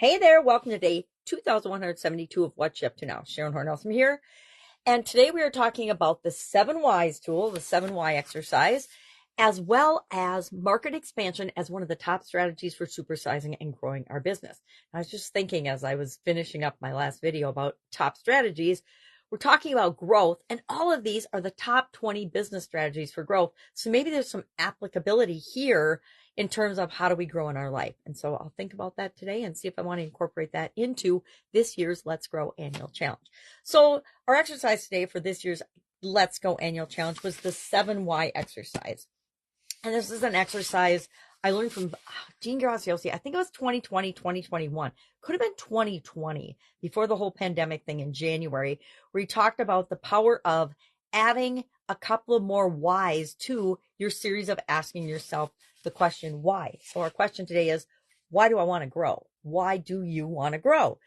Hey there, welcome to day 2172 of What's You Up To Now. Sharon Horne-Ellstrom here. And today we are talking about the 7 Whys tool, the 7 Why exercise, as well as market expansion as one of the top strategies for supersizing and growing our business. I was just thinking as I was finishing up my last video about top strategies, we're talking about growth, and all of these are the top 20 business strategies for growth. So maybe there's some applicability here in terms of how do we grow in our life. And so I'll think about that today and see if I want to incorporate that into this year's Let's Grow Annual Challenge. So our exercise today for this year's Let's Go Annual Challenge was the 7 Why exercise. And this is an exercise I learned from Gene Graziosi. I think it was 2020, 2021. Could have been 2020 before the whole pandemic thing in January, where he talked about the power of adding a couple of more whys to your series of asking yourself the question, why? So our question today is, why do I want to grow? Why do you want to grow?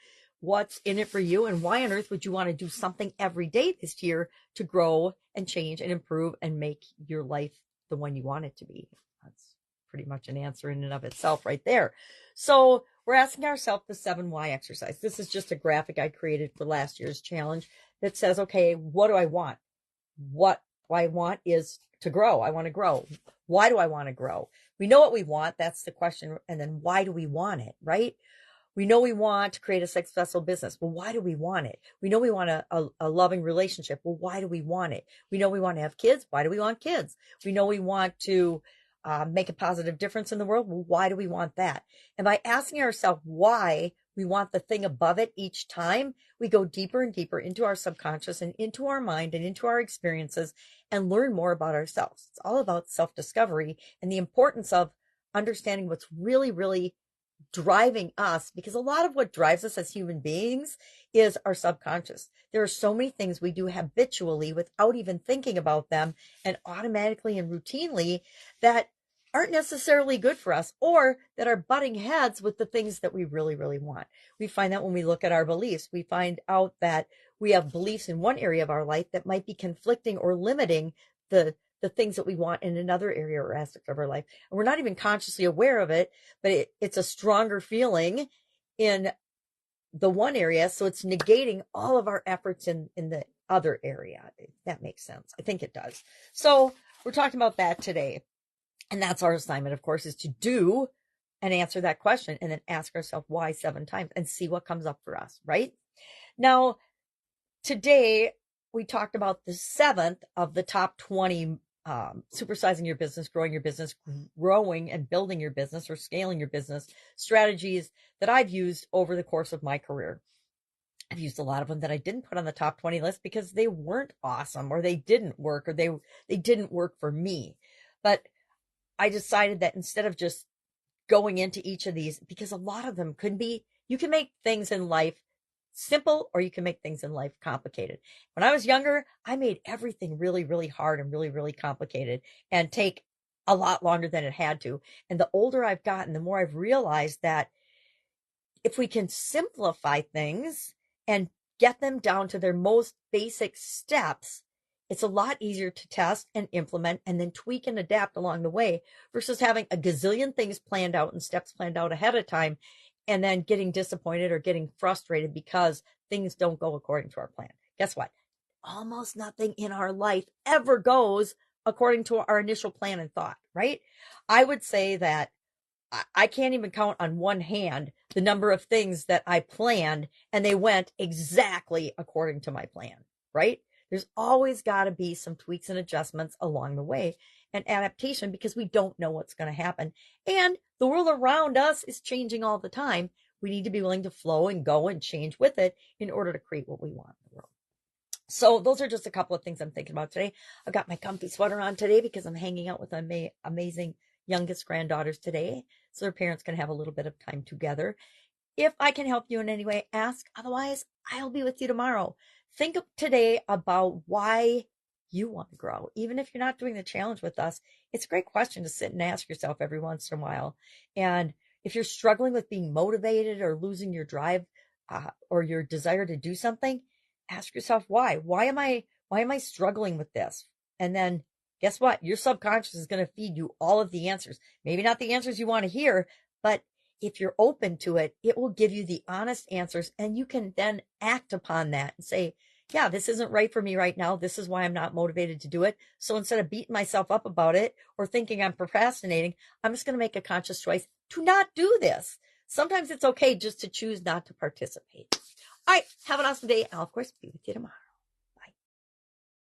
What's in it for you? And why on earth would you want to do something every day this year to grow and change and improve and make your life the one you want it to be? That's pretty much an answer in and of itself right there. So we're asking ourselves the 7 Why exercise. This is just a graphic I created for last year's challenge that says, okay, what do I want? What I want is to grow. I want to grow. Why do I want to grow? We know what we want. That's the question. And then why do we want it, right? We know we want to create a successful business. Well, why do we want it? We know we want a loving relationship. Well, why do we want it? We know we want to have kids. Why do we want kids? We know we want to make a positive difference in the world. Well, why do we want that? And by asking ourselves why we want the thing above it each time, we go deeper and deeper into our subconscious and into our mind and into our experiences and learn more about ourselves. It's all about self-discovery and the importance of understanding what's really, really driving us, because a lot of what drives us as human beings is our subconscious. There are so many things we do habitually without even thinking about them and automatically and routinely that aren't necessarily good for us or that are butting heads with the things that we really, really want. We find that when we look at our beliefs, we find out that we have beliefs in one area of our life that might be conflicting or limiting the things that we want in another area or aspect of our life. And we're not even consciously aware of it, but it's a stronger feeling in the one area. So it's negating all of our efforts in the other area. If that makes sense. I think it does. So we're talking about that today. And that's our assignment, of course, is to do and answer that question and then ask ourselves why 7 times and see what comes up for us, right? Now, today we talked about the 7th of the top 20 supersizing your business, growing and building your business or scaling your business strategies that I've used over the course of my career. I've used a lot of them that I didn't put on the top 20 list because they weren't awesome or they didn't work or they didn't work for me. But I decided that instead of just going into each of these, because a lot of them could be, you can make things in life simple or you can make things in life complicated. When I was younger, I made everything really, really hard and really, really complicated and take a lot longer than it had to. And the older I've gotten, the more I've realized that if we can simplify things and get them down to their most basic steps, it's a lot easier to test and implement and then tweak and adapt along the way versus having a gazillion things planned out and steps planned out ahead of time and then getting disappointed or getting frustrated because things don't go according to our plan. Guess what? Almost nothing in our life ever goes according to our initial plan and thought, right? I would say that I can't even count on one hand the number of things that I planned and they went exactly according to my plan, right? There's always got to be some tweaks and adjustments along the way and adaptation because we don't know what's going to happen. And the world around us is changing all the time. We need to be willing to flow and go and change with it in order to create what we want in the world. So those are just a couple of things I'm thinking about today. I've got my comfy sweater on today because I'm hanging out with amazing youngest granddaughters today. So their parents can have a little bit of time together. If I can help you in any way, ask. Otherwise, I'll be with you tomorrow. Think today about why you want to grow. Even if you're not doing the challenge with us, it's a great question to sit and ask yourself every once in a while. And if you're struggling with being motivated or losing your drive or your desire to do something, ask yourself why. Why am I struggling with this? And then guess what? Your subconscious is going to feed you all of the answers. Maybe not the answers you want to hear, but if you're open to it, it will give you the honest answers, and you can then act upon that and say, yeah, this isn't right for me right now. This is why I'm not motivated to do it. So instead of beating myself up about it or thinking I'm procrastinating, I'm just going to make a conscious choice to not do this. Sometimes it's okay just to choose not to participate. All right, have an awesome day. I'll, of course, be with you tomorrow.